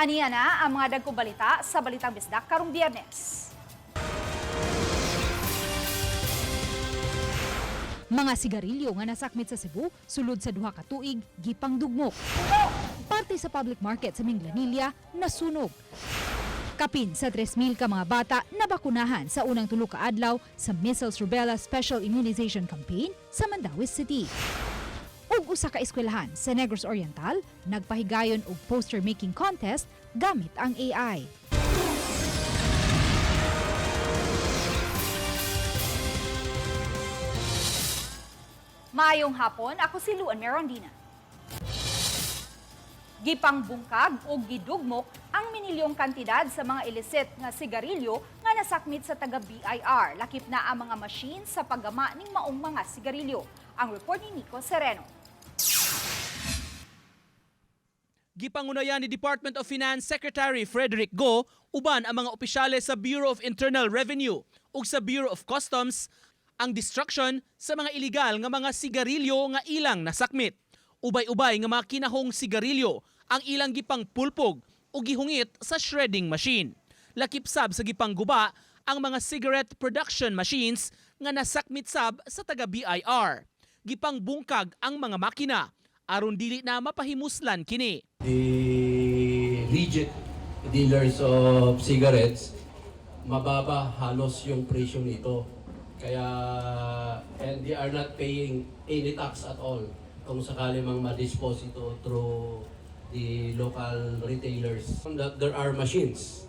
Aniya na ang mga dagkong balita sa Balitang Bisdak karong Biyernes. Mga sigarilyo nga nasakmit sa Cebu, sulod sa duha ka tuig, gipang dugmok. Parte sa public market sa Minglanilla, nasunog. Kapin sa 3,000 ka mga bata nabakunahan sa unang tulo ka adlaw sa Measles Rubella Special Immunization Campaign sa Mandaue City. Ug usa ka eskwelahan sa Negros Oriental nagpahigayon og poster making contest gamit ang AI. Maayong hapon, ako si Luan Merondina. Gipangbungkag o gidugmok ang minilyong kantidad sa mga illicit nga sigarilyo nga nasakmit sa taga BIR. Lakip na ang mga machine sa paggama ning maong mga sigarilyo. Ang report ni Nico Sereno. Gipangunayan ni Department of Finance Secretary Frederick Go uban ang mga opisyales sa Bureau of Internal Revenue ug sa Bureau of Customs ang destruction sa mga iligal nga mga sigarilyo nga ilang nasakmit. Ubay-ubay nga mga kinahong sigarilyo ang ilang gipang pulpog o gihungit sa shredding machine. Lakip sab sa gipang guba ang mga cigarette production machines nga nasakmit sab sa taga BIR. Gipang bungkag ang mga makina aron dili na mapahimuslan kini. The legit dealers of cigarettes, mababa halos yung presyo nito. Kaya, and they are not paying any tax at all kung sakali mang ma-dispose ito through the local retailers. That there are machines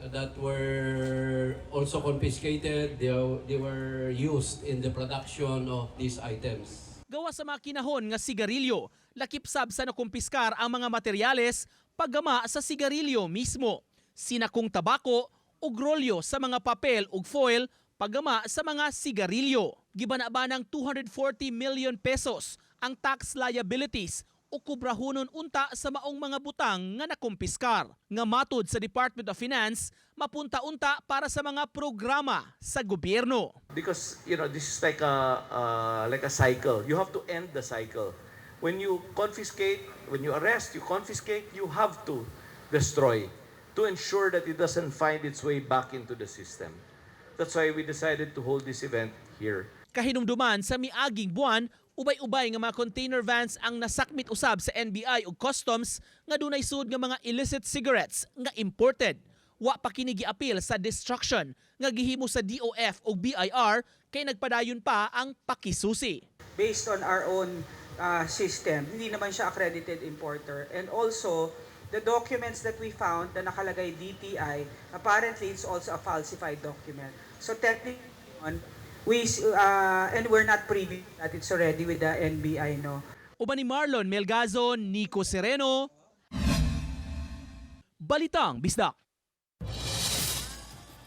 that were also confiscated, they were used in the production of these items. Gawa sa mga kinahon nga sigarilyo, lakip sab sa nakumpiskar ang mga materyales paggama sa sigarilyo mismo. Sinakong tabako ug rolyo sa mga papel ug foil paggama sa mga sigarilyo. Gibana-ba ng 240 million pesos ang tax liabilities o kubrahunon unta sa maong mga butang nga nakumpiskar. Nga matud sa Department of Finance, mapunta-unta para sa mga programa sa gobyerno. Because this is like a cycle. You have to end the cycle. When you confiscate, when you arrest, you confiscate, you have to destroy to ensure that it doesn't find its way back into the system. That's why we decided to hold this event here. Kahinumduman sa miaging buwan, ubay-ubay nga mga container vans ang nasakmit usab sa NBI ug customs nga dunay sud nga mga illicit cigarettes nga imported. Wa pa kini giapil sa destruction nga gihimo sa DOF ug BIR kay nagpadayon pa ang pakisusi. Based on our own system, hindi naman siya accredited importer. And also, the documents that we found na nakalagay DTI, apparently it's also a falsified document. So technically, and we're not privy that it's already with the NBI, no? Uban ni Marlon Melgazo, Nico Sereno, Balitang Bisdak.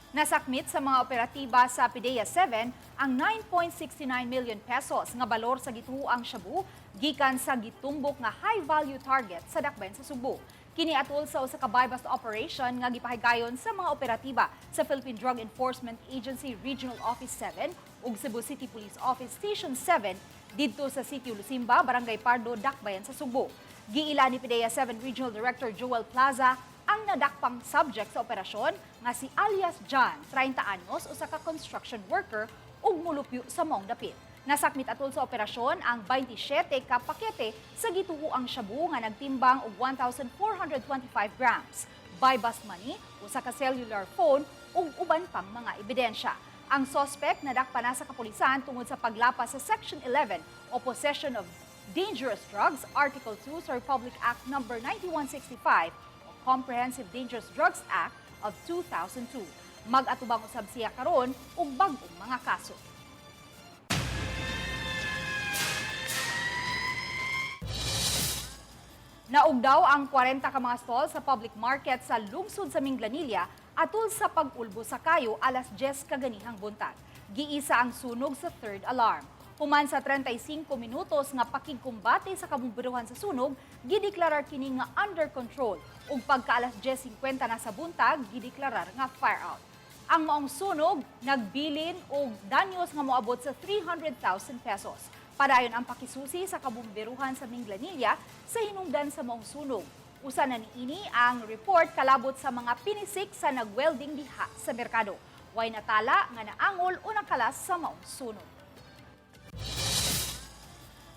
Nasakmit sa mga operatiba sa PDEA 7 ang 9.69 million pesos nga balor sa gituoang shabu gikan sa gitumbok nga high-value target sa dakbayan sa Subo. Kini atol sa usa ka buy-bust operation nga gipahigayon sa mga operatiba sa Philippine Drug Enforcement Agency Regional Office 7 ug Cebu City Police Office Station 7 didto sa Sitio Lusimba, Barangay Pardo, Dakbayan sa Subo. Giila ni PDEA 7 Regional Director Joel Plaza ang nadakpang subject sa operasyon nga si alias John, 30 anyos, usa ka construction worker ug mulupyo sa maong dapit. Nasakmit atol sa operasyon ang 27 ka pakete sa gituoang shabu nga nagtimbang og 1,425 grams. Buy-bust money, usa ka cellular phone ug uban pang mga ebidensya. Ang suspect nadakpa na sa kapulisan tungod sa paglapas sa Section 11 o Possession of Dangerous Drugs, Article 2 sa Republic Act No. 9165 o Comprehensive Dangerous Drugs Act of 2002. Mag-atubang usab siya karon og bag-ong mga kaso. Naugdaw ang 40 ka mga stall sa public market sa lungsod sa Minglanilla atol sa pag-ulbo sa kayo alas 10 kaganihang buntag. Giisa ang sunog sa third alarm. Human sa 35 minutos nga pakigkumbate sa kabumburuhan sa sunog, gideklarar kini nga under control ug pagka alas 10:50 na sa buntag, gideklarar nga fire out. Ang maong sunog nagbilin og danyos nga moabot sa 300,000 pesos. Padayon ang pakisusi sa kabumberuhan sa Minglanilla sa hinungdan sa maong sunog Usa na niini ang report kalabot sa mga pinisik sa nagwelding diha sa merkado. Way natala nga naangol o nakalas sa maong sunog.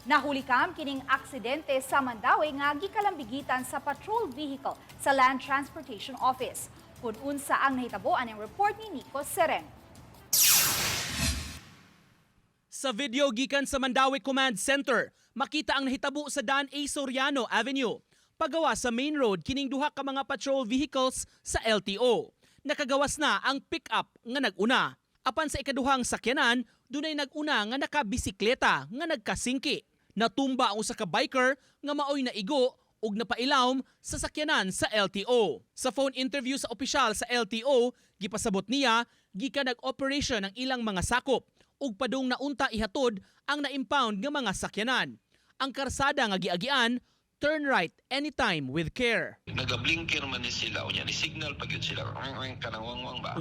Nahulikam kining aksidente sa Mandawi nga gikalambigitan sa patrol vehicle sa Land Transportation Office. Kung unsa ang nahitaboan ang report ni Nico Seren. Sa video gikan sa Mandawi Command Center, makita ang nahitabo sa Dan A. Soriano Avenue. Pagawa sa main road kining duha ka mga patrol vehicles sa LTO. Nakagawas na ang pick-up nga naguna. Apan sa ikaduhang sakyanan, dunay naguna nga nakabisikleta nga nagkasingki. Natumba ang usa ka biker nga maoy naigo ug napailawom sa sakyanan sa LTO. Sa phone interview sa opisyal sa LTO, gipasabot niya gikan nag-operation ang ilang mga sakop ug padung naunta ihatod ang na-impound nga mga sakyanan. Ang karsada nga giagian, turn right anytime with care. Naga-blinker man ni sila, unya ni signal pag yun sila, kanawangwang ba?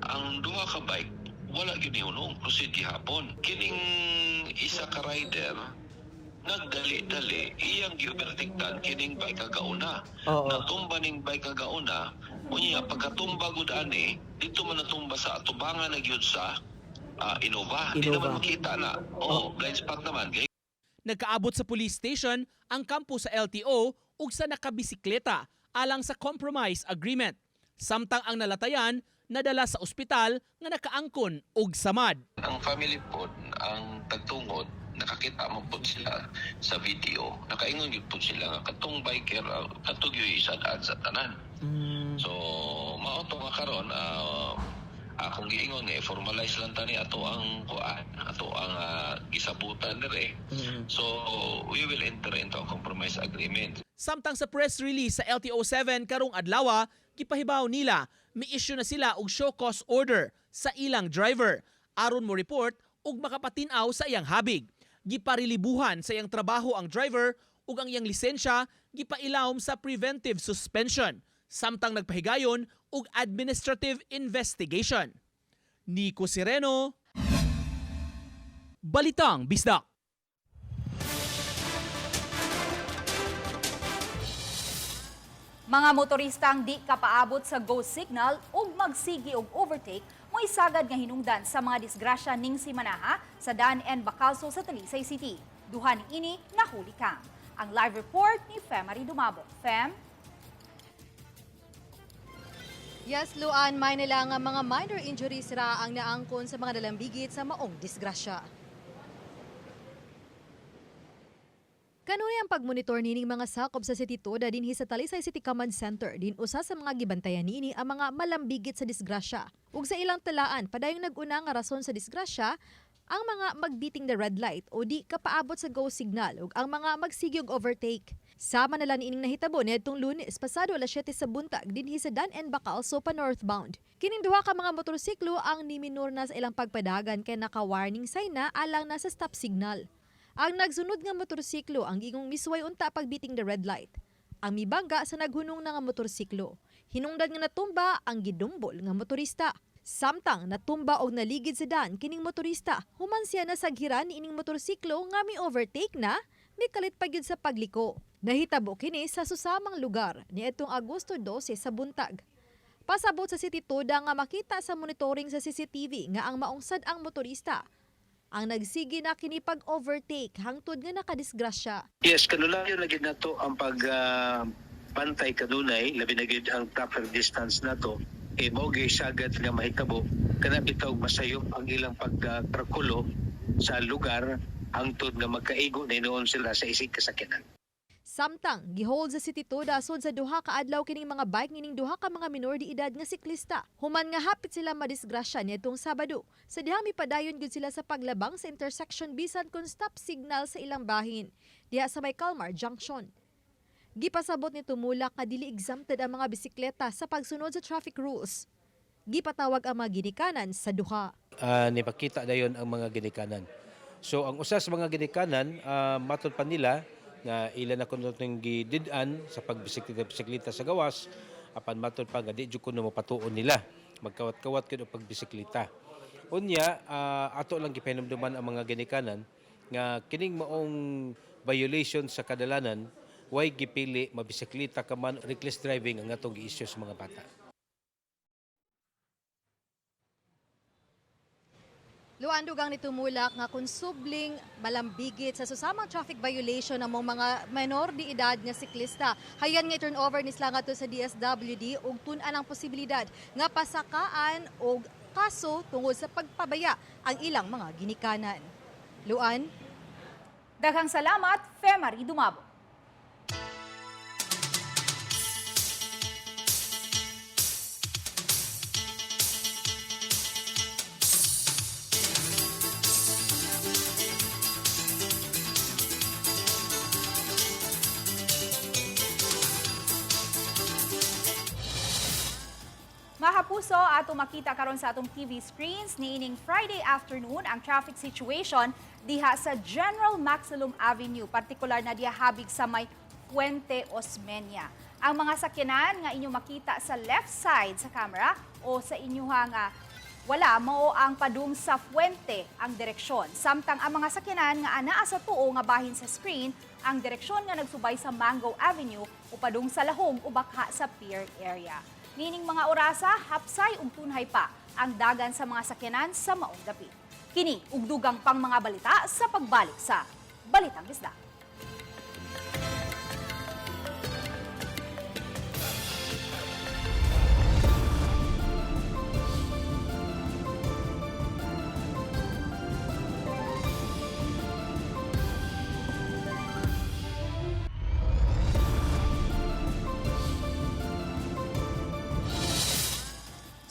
Ang duha ka bike, wala gyud niunong, proceed gihapon. Kining isa ka rider, nagdali-dali, iyang gi-overtakean kining bike kagauna. Natumba ning bike kagauna, unya pagkatumba gud ani, dito man natumba sa atubangan na gyud sa Innova. Di naman makita na. Blind spot naman. Nagkaabot sa police station ang kampo sa LTO ug sa nakabisikleta alang sa compromise agreement. Samtang ang nalatayan nadala sa ospital nga nakaangkon og samad. Ang family po, ang tagtungod, nakakita mo po sila sa video. Nakaingon yun po sila nga katong biker, katong yung isadaan sa tanan. So, maoto nga karon, akong giingon formalize lang tani ato ang kuan, ato ang gisabutan dire. So we will enter into a compromise agreement. Samtang sa press release sa LTO7 karong adlaw, gipahibaw nila may issue na sila og show cause order sa ilang driver aron mo report ug makapatin-aw sa iyang habig. Giparilibuhan sa iyang trabaho ang driver ug ang iyang lisensya gipailawom sa preventive suspension. Samtang nagpahigayon ug administrative investigation. Nico Sireno, Balitang Bisdak. Mga motoristang di kapaabot sa go signal ug magsigi og overtake mo isagad nga hinungdan sa mga disgrasya ning simanaha sa Daan and Bacalso sa Talisay City. Duha niini nahuli kam. Ang live report ni Femari Dumabo. Fem. Yes, Luan, may nila nga mga minor injuries ra ang naangkon sa mga dalambigit sa maong disgrasya. Kanunay ang pagmonitor nining mga sakop sa City Toda dinhi sa Talisay City Command Center din usa sa mga gibantayan niini ang mga malambigit sa disgrasya. Ug sa ilang talaan padayong nag-una nga rason sa disgrasya ang mga magbiting the red light o di kapaabot sa go signal ug ang mga magsigi og overtake. Sama nila niining nahitabo niadtong Lunes pasado alas 7 sa buntag dinhi sa Dan and Bacalso pa northbound. Kining duha ka mga motorsiklo ang niminor na sa ilang pagpadagan kay naka-warning sign na alang na sa stop signal. Ang nagsunod nga motorsiklo ang gingong misway unta pagbiting the red light. Ang mibangga sa naghunong na nga motorsiklo. Hinungdan nga natumba ang gidumbol nga motorista. Samtang natumba og naligid sa Dan kining motorista, human siya na saghiran niining motorsiklo nga mi overtake na mikalit pa gyud sa pagliko. Nahitabo kini sa susamang lugar niadtong Agosto 12 sa buntag. Pasabot sa City Toda nga makita sa monitoring sa CCTV nga ang maungsad ang motorista. Ang nagsigi na kini pag-overtake hangtod nga nakadisgrasya. Yes, kanulayo na gid nato ang pag-pantay kadunay, labi na gid ang proper distance nato. Mao gyud sagad nga mahitabo kana bitaw masayop ang ilang pagtrakulo sa lugar hangtod nga magkaigo na inoon sila sa isig kasakyanan. Samtang gihold sa City Toda sud sa duha ka adlaw kining mga bike nining duha ka mga minor de edad nga siklista. Human nga hapit sila madisgrasya niadtong Sabado. Sa diha mipadayon gyud sila sa paglabang sa intersection bisan kun stop signal sa ilang bahin diha sa may Calmar Junction. Gipasabot ni tumulak nga dili exempted ang mga bisikleta sa pagsunod sa traffic rules. Gipatawag ang mga ginikanan sa duha. Nipakita dayon ang mga ginikanan. So ang usa sa mga ginikanan matod pa nila nga ilan na kuno ng gididan sa pagbisikleta sa gawas apan matod pa nga di jud kuno mapatuon nila magkawat-kawat kuno pagbisikleta. Unya ato lang gipahinumduman ang mga ginikanan nga kining maong violation sa kadalanan way gipili mabisikleta ka man reckless driving ang atong gi-issue sa mga bata. Luan dugang nitumulak nga kung subling malambigit sa susamang traffic violation ng mga minor di edad nga siklista. Hayan nga turnover ni sila ngadto sa DSWD ug tun-an ang posibilidad nga pasakaan og kaso tungod sa pagpabaya ang ilang mga ginikanan. Luan, Daghang salamat, Femari Dumabo. Mahapuso ato makita karon sa atong TV screens niining Friday afternoon ang traffic situation diha sa General Maximum Avenue, partikular na diha habig sa may Puente Osmeña. Ang mga sakyanan nga inyo makita sa left side sa camera o sa inyuha nga wala mao ang padung sa Puente ang direksyon. Samtang ang mga sakyanan nga anaa sa tuo nga bahin sa screen ang direksyon nga nagsubay sa Mango Avenue o padung sa Lahog o bakha sa pier area. Nining mga orasa, hapsay ug tunhay pa ang dagan sa mga sakyanan sa maong dapit. Kini ug dugang pang mga balita sa pagbalik sa Balitang Isda.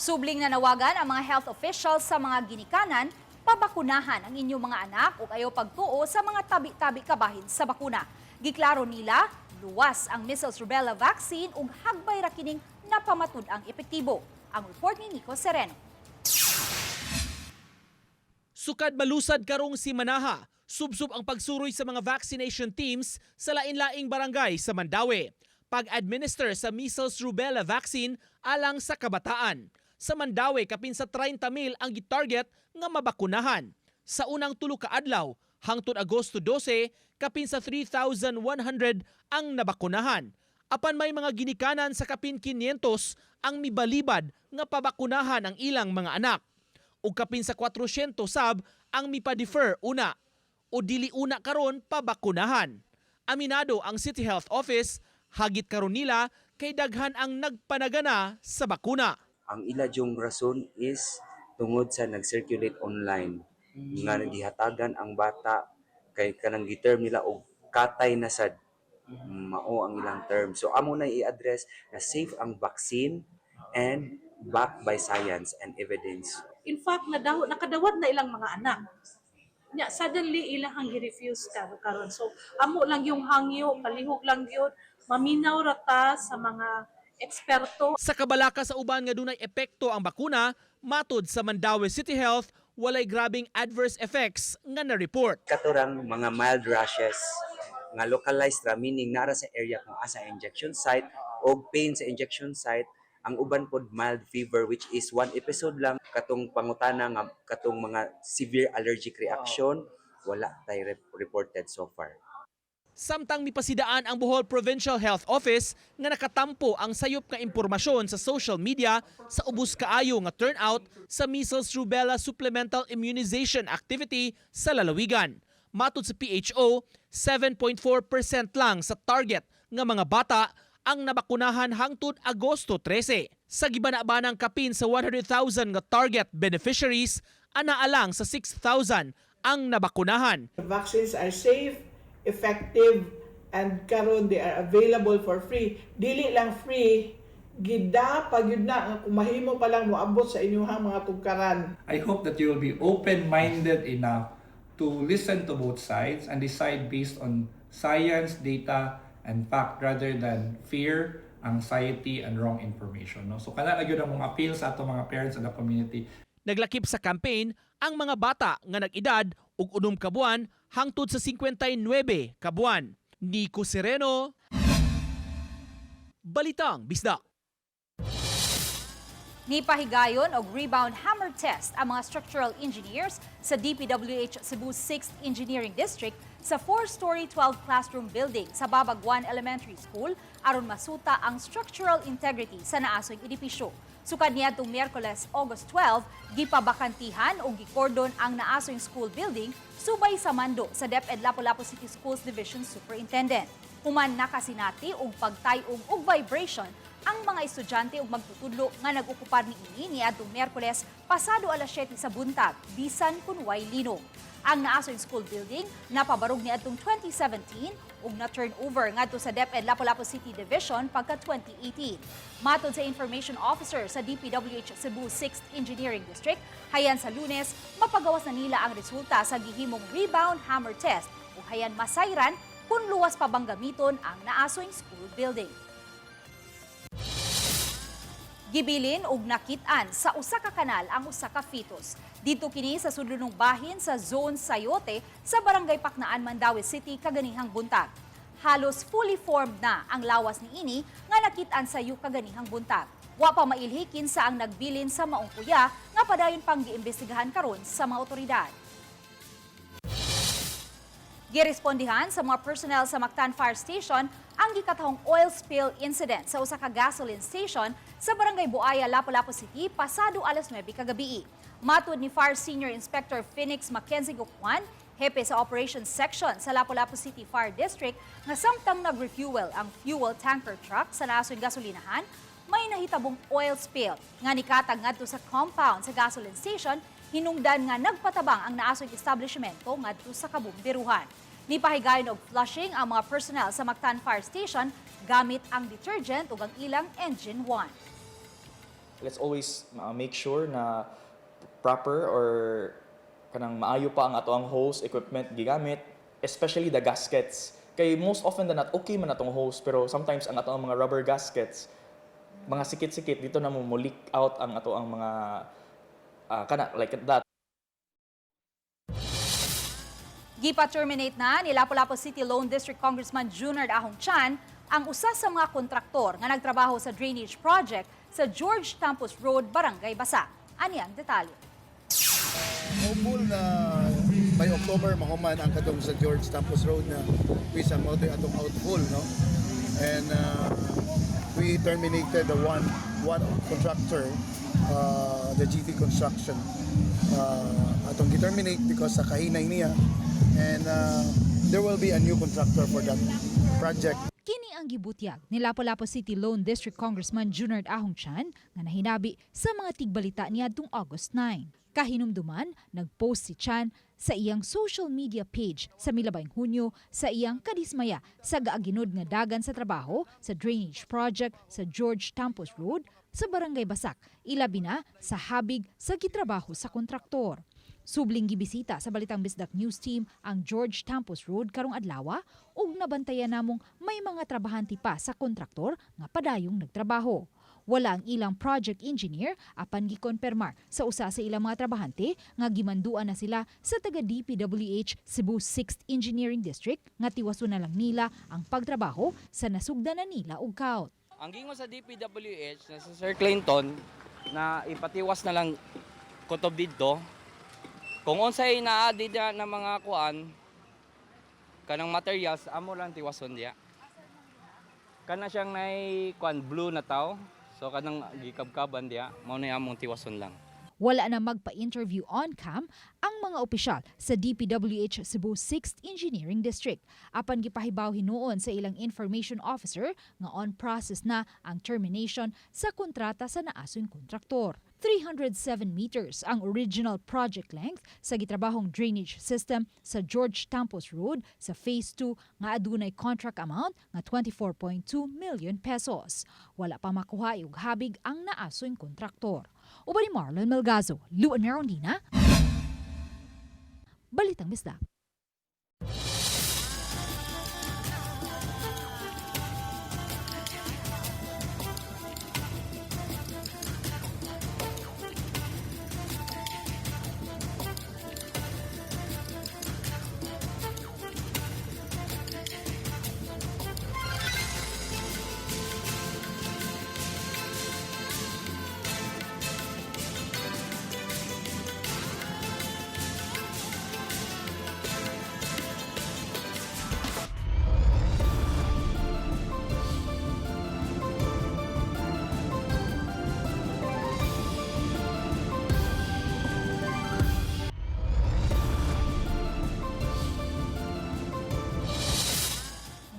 Subling na nawagan ang mga health officials sa mga ginikanan, pabakunahan ang inyong mga anak o ayaw pagtuo sa mga tabi-tabi kabahin sa bakuna. Giklaro nila, luwas ang measles rubella vaccine ug hagbay ra kining napamatud ang epektibo. Ang report ni Nico Sereno. Sukad malusad karong si Manaha, subsub ang pagsuroy sa mga vaccination teams sa lain-laing barangay sa Mandaue. Pag-administer sa measles rubella vaccine alang sa kabataan. Sa Mandaue, kapin sa 30,000 ang gitarget nga mabakunahan. Sa unang tulo ka adlaw, hangtod Agosto 12, kapin sa 3,100 ang nabakunahan. Apan may mga ginikanan sa kapin 500 ang mibalibad nga pabakunahan ang ilang mga anak. Ug kapin sa 400 sab ang mipa-defer una o dili una karon pabakunahan. Aminado ang City Health Office, hagit karon nila kay daghan ang nagpanagana sa bakuna. Ang ila yung rason is tungod sa nag-circulate online nga gihatagan ang bata kay kanang giterm nila og katay na sad mao ang ilang term. So amo na i-address na safe ang vaccine and backed by science and evidence. In fact, nakadawat na ilang mga anak. Nya suddenly ilang gi-refuse karon. So amo lang yung hangyo, palihog lang gyud, maminaw rata sa mga eksperto. Sa kabalaka sa uban nga dunay epekto ang bakuna, matud sa Mandaue City Health, walay grabing adverse effects nga na-report. Katurang mga mild rashes nga localized ra, meaning nara sa area kung asa injection site o pain sa injection site. Ang uban pod mild fever which is 1 episode lang. Katong pangutana nga katong mga severe allergic reaction wala tay reported so far. Samtang mipasidaan ang Bohol Provincial Health Office nga nakatampo ang sayop nga impormasyon sa social media sa ubos kaayo nga turnout sa measles rubella supplemental immunization activity sa lalawigan. Matud sa PHO, 7.4% lang sa target nga mga bata ang nabakunahan hangtod Agosto 13. Sa gibana-banang kapin sa 100,000 nga target beneficiaries, anaalang sa 6,000 ang nabakunahan. The vaccines are safe, effective, and karon they are available for free. Dili lang free, gida pag yun na nga kung mahimo pa lang moabot sa inyong mga tugkaran. I hope that you will be open-minded enough to listen to both sides and decide based on science, data, and fact rather than fear, anxiety, and wrong information. No? So kana na gyud ang mga appeal sa ato mga parents and the community. Naglakip sa campaign ang mga bata nga nag-edad ug 6 ka buwan hangtod sa 59 ka buwan. Nico Sereno, Balitang Bisdak. Nipahigayon og rebound hammer test ang mga structural engineers sa DPWH Cebu 6th Engineering District sa 4-story 12-classroom building sa Babagwan Elementary School aron masuta ang structural integrity sa naasoy edipisyo. Sukad niadtong Miyerkules, August 12, gipabakantihan o gikordon ang naasoy school building subay sa mando sa DepEd Lapu-Lapu City Schools Division Superintendent. Human nakasinati og pagtayog og vibration ang mga estudyante ug magtutudlo nga nag-okupar niini niadtong Miyerkules pasado alas 7 sa buntag bisan kun way linog. Ang naasoy school building napabarog niadtong 2017 ug na-turn over ngadto sa DepEd Lapu-Lapu City Division pagka 2018. Matod sa Information Officer sa DPWH Cebu 6th Engineering District, hayan sa Lunes, mapagawas na nila ang resulta sa gihimong rebound hammer test ug hayan masayran kung luwas pa bang gamiton ang naasoy school building. Gibilin og nakit-an sa usa ka kanal ang usa ka fetus. Dito kini sa sudlunong bahin sa Zone Sayote sa Barangay Paknaan, Mandaue City kaganihang buntag. Halos fully formed na ang lawas niini nga nakit-an sa yu kaganihang buntag. Wa pa mailhikin sa ang nagbilin sa maong kuya nga padayon pang giimbestigahan karon sa mga otoridad. Girespondihan sa mga personnel sa Mactan Fire Station ang gikatahong oil spill incident sa usa ka gasoline station sa Barangay Buaya, Lapu-Lapu City pasado alas 9 kagabi. Matud ni Fire Senior Inspector Phoenix Mackenzie Gukwan, hepe sa Operations Section sa Lapu-Lapu City Fire District, nga samtang nag-refuel ang fuel tanker truck sa naasoy gasolinahan, may nahitabong oil spill nga nikatag ngadto sa compound sa gasoline station, hinungdan nga nagpatabang ang naasoy establishmento ngadto sa kabumbiruhan. Nipahigayon og flushing ang mga personnel sa Mactan Fire Station gamit ang detergent ug ang ilang engine 1. Let's always make sure na proper or kanang maayo pa ang ato ang hose equipment gigamit, especially the gaskets. Kay most often than not okay man atong hose, pero sometimes ang ato ang mga rubber gaskets mga sikit-sikit dito na mo leak out ang ato ang mga kana like that. Gipa-terminate na ni Lapu-Lapu City Lone District Congressman Junard Ahong Chan ang usa sa mga kontraktor nga nagtrabaho sa drainage project sa George Campus Road, Barangay Basa. Ani ang detalye. Hopeful na by October mahuman ang kadong sa George Campus Road na bisa mo atong outfall, no? And we terminated the one contractor, the GT Construction. Atong gi-terminate because sa kahinay niya, and there will be a new contractor for that project. Kini ang gibutyag ni Lapu-Lapu City Lone District Congressman Junard Ahong Chan nga nahinabi sa mga tigbalita niadtong August 9. Kahinumduman, nagpost si Chan sa iyang social media page sa milabayng Hunyo sa iyang kadismaya sa gaaginod nga dagan sa trabaho sa drainage project sa George Campus Road sa Barangay Basak, ilabi na sa habig sa gitrabaho sa kontraktor. Subling gibisita sa Balitang Bisdak News Team ang George Campus Road karong adlaw ug nabantayan namong may mga trabahante pa sa kontraktor nga padayong nagtrabaho. Wala ang ilang project engineer apan gikonpermar sa usa sa ilang mga trabahante nga gimanduan na sila sa taga DPWH Cebu 6th Engineering District nga tiwason na lang nila ang pagtrabaho sa nasugdanan nila og kaot. Ang gingon sa DPWH na sa Sir Clinton na ipatiwas na lang kutob didto. Kung unsay naa-add na mga kuan kanang materials amo lang tiwason diya. Kana siyang nay kuan blue na taw. So kanang gikabkaban diya mao na among tiwason lang. Wala na magpa-interview on cam ang mga opisyal sa DPWH Cebu 6th Engineering District. Apan gipahibaw hinuon sa ilang information officer nga on process na ang termination sa kontrata sa naasoy kontraktor. 307 meters ang original project length sa gitrabahong drainage system sa George Campus Road sa Phase 2 nga adunay contract amount nga 24.2 million pesos. Wala pa makuha og habig ang naasoy kontraktor. Uban ni Marlon Melgazo, Luan Merondina, Balitang Bisdak.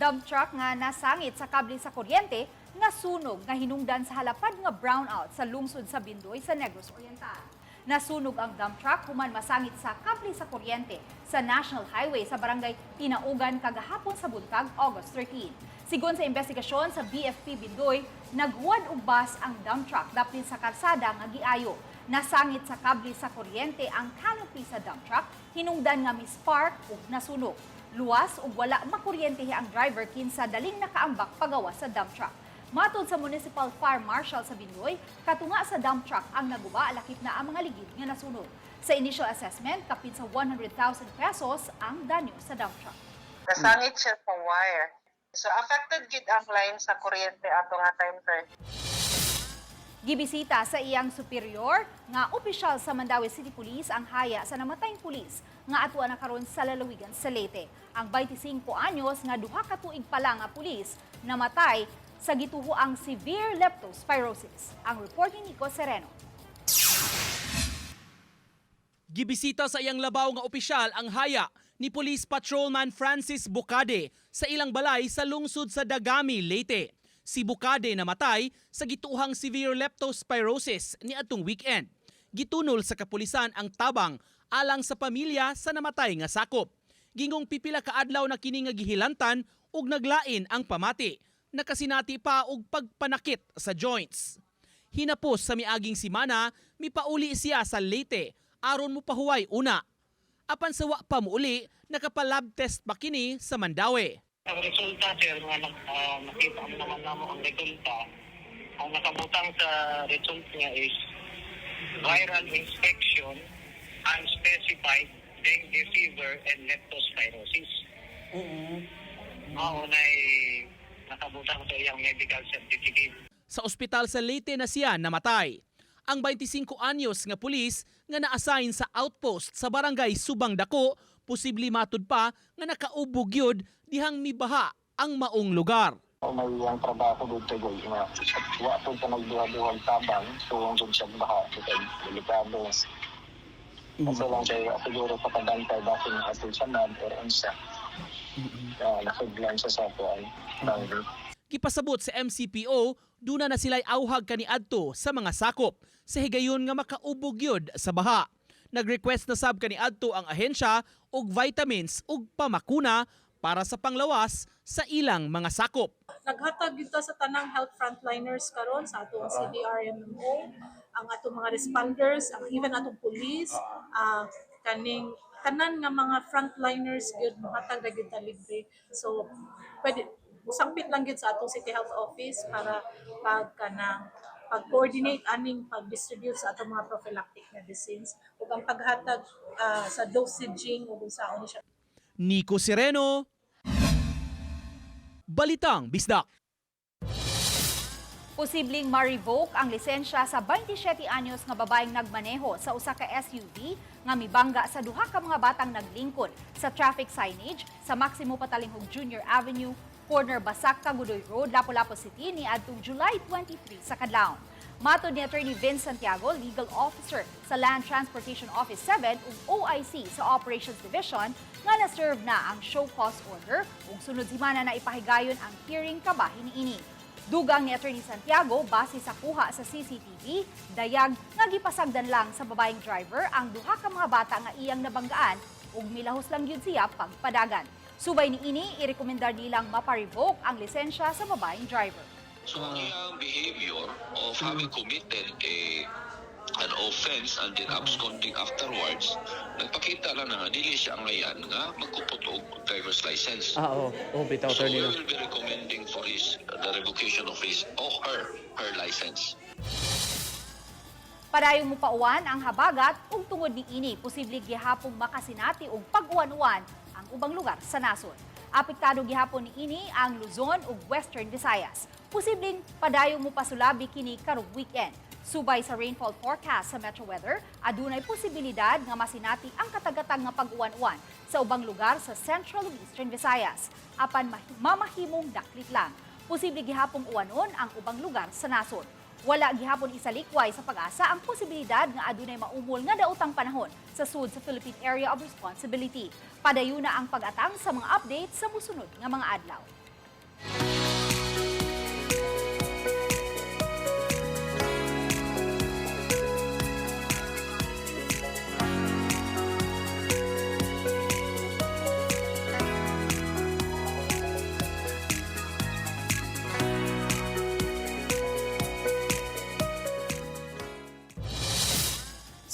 dump truck nga nasangit sa kable sa kuryente nga sunog nga hinungdan sa halapad nga brownout sa lungsod sa Bindoy sa Negros Oriental. Nasunog ang dump truck human masangit sa kable sa kuryente sa National Highway sa barangay Tinaugan kagahapon sa buntag August 13. Sigon sa investigasyon sa BFP Bindoy, naghuwad og bus ang dump truck dapit sa kalsada nga giayo. Nasangit sa kable sa kuryente ang canopy sa dump truck, hinungdan nga mispark ug nasunog. Luwas ug wala makuryentehe ang driver kinsa daling nakaambak pagawas sa dump truck. Matod sa Municipal Fire Marshal sa Bindoy, katunga sa dump truck ang naguba lakip na ang mga ligid nga nasunog. Sa initial assessment, kapin sa 100,000 pesos ang danyo sa dump truck. Nasangit siya sa wire. So affected gid ang line sa kuryente ato nga time, sir. Gibisita sa iyang superior nga opisyal sa Mandaue City Police ang haya sa namatayng pulis nga atuan na karon sa lalawigan sa Leyte. Ang 25 anyos nga duha ka tuig pa lang nga pulis namatay sa gituho ang severe leptospirosis. Ang report ni Nico Sereno. Gibisita sa iyang labaw nga opisyal ang haya ni Police Patrolman Francis Bucade sa ilang balay sa lungsod sa Dagami, Leyte. Si Bucade namatay sa gituhang severe leptospirosis niadtong weekend. Gitunol sa kapulisan ang tabang alang sa pamilya sa namatay nga sakop. Gingong pipila ka adlaw na kini nga gihilantan ug naglain ang pamati. Nakasinati pa og pagpanakit sa joints. Hinapos sa miaging simana, mipauli siya sa Leyte aron mo pahuway una. Apan sa wa pa muuli, nakapalab test pa kini sa Mandaue. Ang resulta, sir, nga nakita mo naman namo ang resulta. Ang nakabutang sa result niya is viral infection, unspecified dengue fever, and leptospirosis. Mao na nakabutang sa iyang medical certificate. Sa ospital sa Leyte na siya namatay. Ang 25 anyos nga pulis nga na-assign sa outpost sa barangay Subang Dako, posible matud pa nga nakaubog yun dihang mibaha ang maong lugar. May ang trabaho dito guys nga wa po sa nagduha-duhang tabang tuwang dun siya baha delikado. Kasi lang siya siguro sa pagdantay dahil na ato siya nad or unsa. Nakaglan siya sa kuan. Gipasabot sa MCPO, duna na sila'y awhag kaniadto sa mga sakop sa higayon nga makaubog yod sa baha. Nag-request na sab kaniadto ang ahensya og vitamins ug pamakuna para sa panglawas sa ilang mga sakop. Naghatag kita sa tanang health frontliners karon sa atong CDRMO, ang atong mga responders, ang even atong police, kaning tanan nga mga frontliners gyud mohatag ra gyud ta libre. So pwede usangpit lang gyud sa atong City Health Office para pag-coordinate aning pag-distribute sa atong mga prophylactic medicines ug ang paghatag sa dosaging ug unsaon siya. Nico Sereno, Balitang Bisdak. Posibleng ma-revoke ang lisensya sa 27 anyos nga babaeng nagmaneho sa usa ka SUV nga mibangga sa duha ka mga batang naglingkod sa traffic signage sa Maximo Patalinghog Jr. Avenue, corner Basak, Cagudoy Road, Lapu-Lapu City ni adtong July 23 sa kadlawon. Matod ni Attorney Vince Santiago, Legal Officer sa Land Transportation Office 7 ug OIC sa Operations Division, nga na-serve na ang show cause order ug sunod semana na ipahigayon ang hearing kabahin niini. Dugang ni Attorney Santiago, base sa kuha sa CCTV, dayag nga gipasagdan lang sa babaeng driver ang duha ka mga bata nga iyang nabanggaan ug milahos lang gyud siya pagpadagan. Subay niini, irekomendar nilang mapa-revoke ang lisensya sa babaeng driver. So ang iyang behavior of having committed an offense and then absconding afterwards, nagpakita lang na dili siya ang ngayon nga magkupot og driver's license. Bitaw So we will be recommending for the revocation of his or her license. Padayon mo pauwan ang habagat ug tungod niini, posible gihapon makasinati og pag-uwan-uwan ang ubang lugar sa nasod. Apektado gihapon niini ang Luzon ug Western Visayas. Posibleng padayong mo pasulabi kini karong weekend. Subay sa rainfall forecast sa Metro Weather, adunay posibilidad nga masinati ang katagatag nga pag-uwan-uwan sa ubang lugar sa Central ug Eastern Visayas. Apan mamahimong daklit lang. Posible gihapong uwanon ang ubang lugar sa nasod. Wala gihapon isalikway sa pag-asa ang posibilidad nga adunay maumol nga daotang panahon sa sud sa Philippine Area of Responsibility. Padayon na ang pag-atang sa mga update sa musunod nga mga adlaw.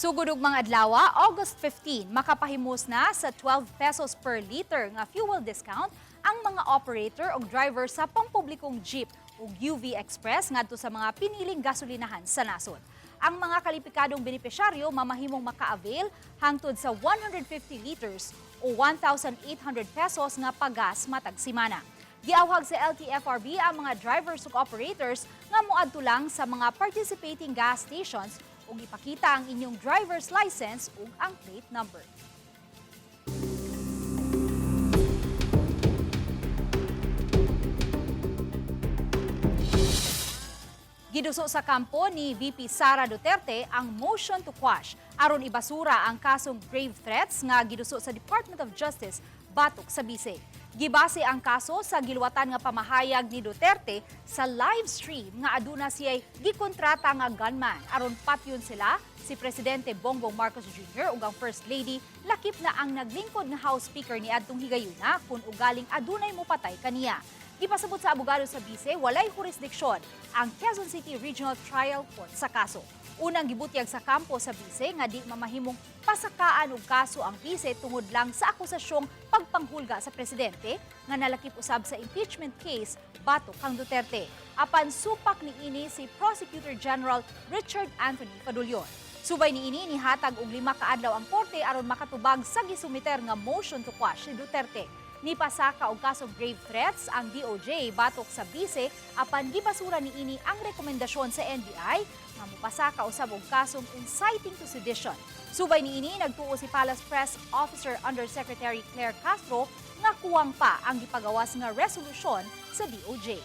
Sugod ug mga adlaw, August 15, makapahimos na sa 12 pesos per liter nga fuel discount ang mga operator o driver sa pampublikong jeep o UV Express ngadto sa mga piniling gasolinahan sa nasod. Ang mga kalipikadong benepisyaryo mamahimong maka-avail hangtod sa 150 liters o 1,800 pesos nga pagas matag semana. Giawhag sa LTFRB ang mga drivers ug operators nga moadto lang sa mga participating gas stations ug ipakita ang inyong driver's license ug ang plate number. Giduso sa kampo ni VP Sara Duterte ang motion to quash aron ibasura ang kasong grave threats nga giduso sa Department of Justice batok sa Biceg. Gibase ang kaso sa giluwatan nga pamahayag ni Duterte sa live stream nga aduna siya'y gikontrata nga gunman aron patyon sila si Presidente Bongbong Marcos Jr. ug ang First Lady lakip na ang naglingkod nga House Speaker ni adtong higayuna kung ugaling adunay mopatay kaniya. Gipasabot sa abogado sa Biceg, walay jurisdiksyon ang Quezon City Regional Trial Court sa kaso. Unang gibutyag sa kampo sa Biceg nga di mamahimong pasakaan og kaso ang Biceg tungod lang sa akusasyong pagpanghulga sa presidente nga nalakip usab sa impeachment case batok kang Duterte. Apan supak niini si Prosecutor General Richard Anthony Padulyon. Subay niini nihatag og 5 ka adlaw ang korte aron makatubag sa gisumiter nga motion to quash si Duterte. Nipasaka og kasong grave threats ang DOJ batok sa Biceg apan gibasura niini ang rekomendasyon sa NBI nga mopasaka usab og kasong inciting to sedition. Subay niini nagtuo si Palace Press Officer Undersecretary Claire Castro nga kuwang pa ang gipagawas nga resolusyon sa DOJ.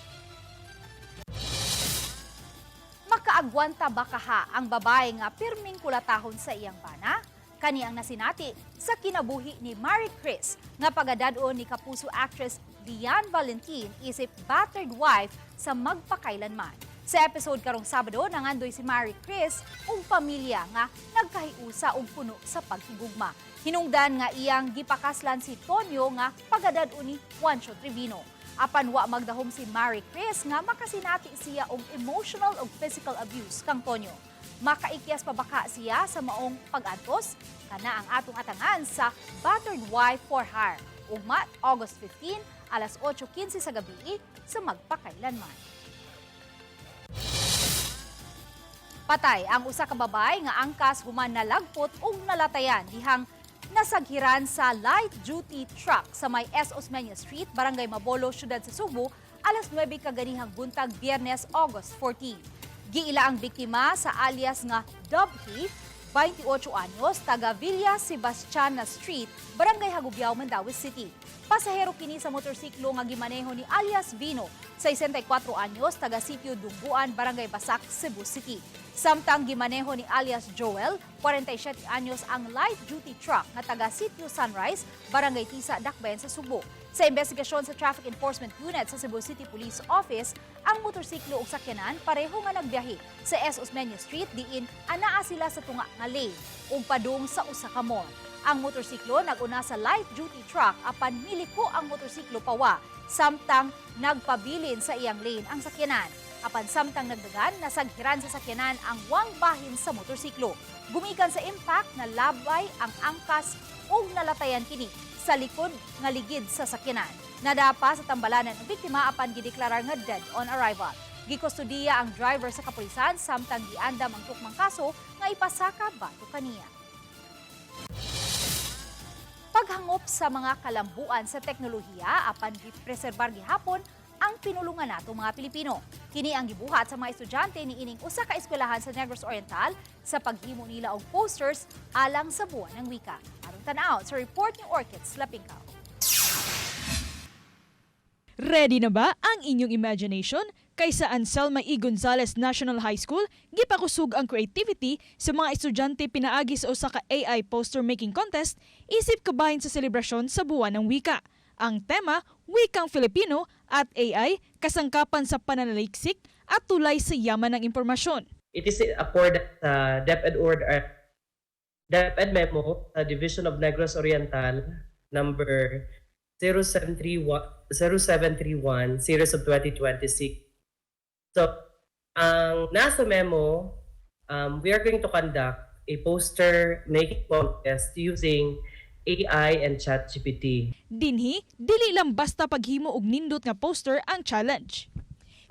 Makaagwanta ba kaha ang babae nga pirming kulatahon sa iyang bana? Kani ang nasinati sa kinabuhi ni Marie Chris nga pagadadon ni kapuso actress Lian Valentin isip battered wife sa magpakailanman. Sa episode karong Sabado, nangandoy si Marie Chris ug pamilya nga nagkahiusa og puno sa paghigugma. Hinungdan nga iyang gipakaslan si Tonyo nga pagadadon ni Juancho Trevino. Apan wa magdahom si Marie Chris nga makasinati siya og emotional ug physical abuse kang Tonyo. Makaikyas pa baka siya sa maong pag-antos? Kana ang atong atangan sa Battered Wife for Hire. Ugma, August 15, alas 8:15 sa gabi sa magpakailanman. Patay ang usa ka babay nga angkas human nalagpot ug nalatayan dihang nasaghiran sa light-duty truck sa may S. Osmeña Street, Barangay Mabolo, Syudad sa Subo, alas 9 kaganihang buntag Biyernes, August 14. Giila ang biktima sa alias nga Dub Heath, 28 anyos, taga Villa Sebastiana Street, Barangay Hagubiao, Mandaue City. Pasahero kini sa motorsiklo nga gimaneho ni alias Vino, 64 anyos, taga Sitio Dumbuan, Barangay Basak, Cebu City. Samtang gimaneho ni alias Joel, 47 anyos, ang light-duty truck na taga Sitio Sunrise, Barangay Tisa, Dakbayan sa Subo. Sa investigasyon sa Traffic Enforcement Unit sa Cebu City Police Office, ang motorsiklo ug sakyanan pareho nga nagbiyahe sa S. Osmeña Street diin anaa sila sa tunga nga lane ug padung sa usa ka mall. Ang motorsiklo naguna sa light-duty truck apan miliko ang motorsiklo pawa samtang nagpabilin sa iyang lane ang sakyanan. Apan samtang nagdagan, nasaghiran sa sakyanan ang wang bahin sa motorsiklo. Gumikan sa impact na labay ang angkas ug nalatayan kini sa likod nga ligid sa sakyanan. Nadapa sa tambalanan ang biktima apan gideklarar nga dead on arrival. Gikustudiya ang driver sa kapulisan samtang giandam ang tukmang kaso nga ipasaka batok kaniya. Paghangop sa mga kalambuan sa teknolohiya apan gipreserbar gihapon ang pinulungan nato mga Pilipino. Kini ang gibuhat sa mga estudyante ni ining usa ka eskwelahan sa Negros Oriental sa paghimo nila og posters alang sa buwan ng wika. Arong tan-aw sa report ni Orchids Lapingkaw. Ready na ba ang inyong imagination? Kaysa Anselma E. Gonzalez National High School, gipakusog ang creativity sa mga estudyante pinaagi sa usa ka AI poster making contest isip kabahin sa selebrasyon sa buwan ng wika. Ang tema, Wikang Filipino at AI, kasangkapan sa pananaliksik at tulay sa yaman ng impormasyon. It is accorded sa DepEd Memo sa Division of Negros Oriental number 0731 series of 2026. So, ang nasa memo, we are going to conduct a poster making contest using AI and ChatGPT. Dinhi, dili lang basta paghimo og nindot nga poster ang challenge.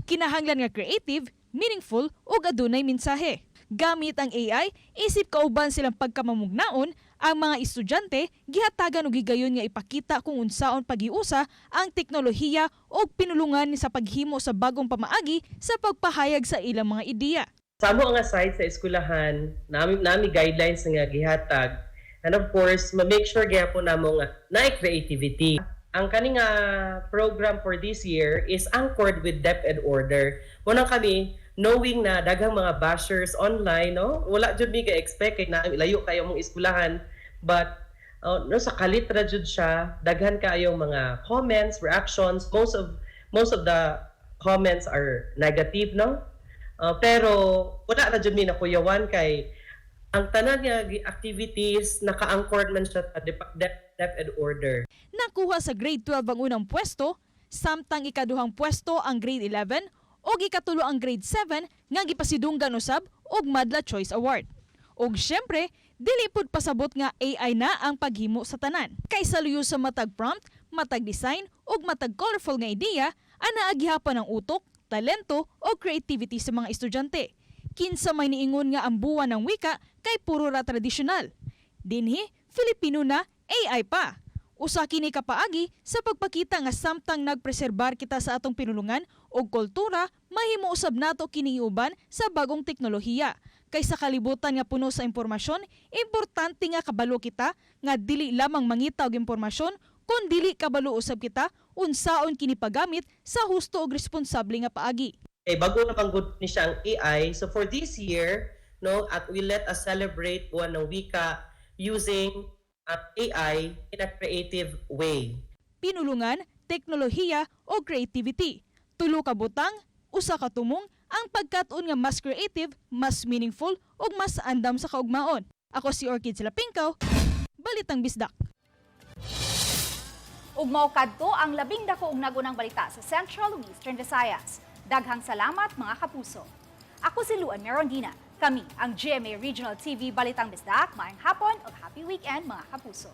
Kinahanglan nga creative, meaningful ug adunay mensahe. Gamit ang AI, isip kauban silang pagkamamugnaon, ang mga estudyante gihatagan og gigayon nga ipakita kung unsaon paghiusa ang teknolohiya ug pinulungan sa paghimo sa bagong pamaagi sa pagpahayag sa ilang mga ideya. Sa amo nga site sa eskwelahan, nami guidelines nga gihatag. And of course, ma-make sure gyapon namo nga na creativity. Ang kaning program for this year is anchored with DepEd order. Muna kami knowing na daghang mga bashers online, no? Wala jud mi ga-expect kay na layo kayo mong eskwelahan, but no, sa kalitra jud siya, daghan kayong mga comments, reactions. Most of the comments are negative, no? Pero wala na jud mi nakuyawan kay ang tanan nga activities naka-anchored man siya sa DepEd order. Nakuha sa grade 12 ang unang pwesto, samtang ikaduhang pwesto ang grade 11 ug ikatulo ang grade 7 nga gipasidunggan usab og Madla Choice Award. Ug syempre, dili pud pasabot nga AI na ang paghimo sa tanan. Kaysa luyo sa matag prompt, matag design ug matag colorful nga ideya, anaa gihapon ang utok, talento o creativity sa mga estudyante. Kinsa may niingon nga ang buwan ng wika kay puro ra tradisyonal. Dinhi, Filipino na, AI pa. Usa kini kapaagi sa pagpakita nga samtang nagpreserbar kita sa atong pinulungan o kultura, mahimo usab nato kini uban sa bagong teknolohiya. Kaysa kalibutan nga puno sa impormasyon, importante nga kabalo kita nga dili lamang mangita og impormasyon, kun dili kabalo usab kita unsaon kini pagamit sa husto ug responsable nga paagi. Bago na panggod ni siya ang AI, so for this year, no, at we let us celebrate buwan ng wika using AI in a creative way. Pinulungan, teknolohiya o creativity. Tulo ka butang, usa ka tumong, ang pagkatuon nga mas creative, mas meaningful ug mas andam sa kaugmaon. Ako si Orchid Silapingkaw, Balitang Bisdak. Ug mao kadto ang labing dako ug nagunang balita sa Central Eastern Visayas. Daghang salamat mga kapuso. Ako si Luan Merondina. Kami ang GMA Regional TV Balitang Bisdak. Maayong hapon ug happy weekend mga kapuso.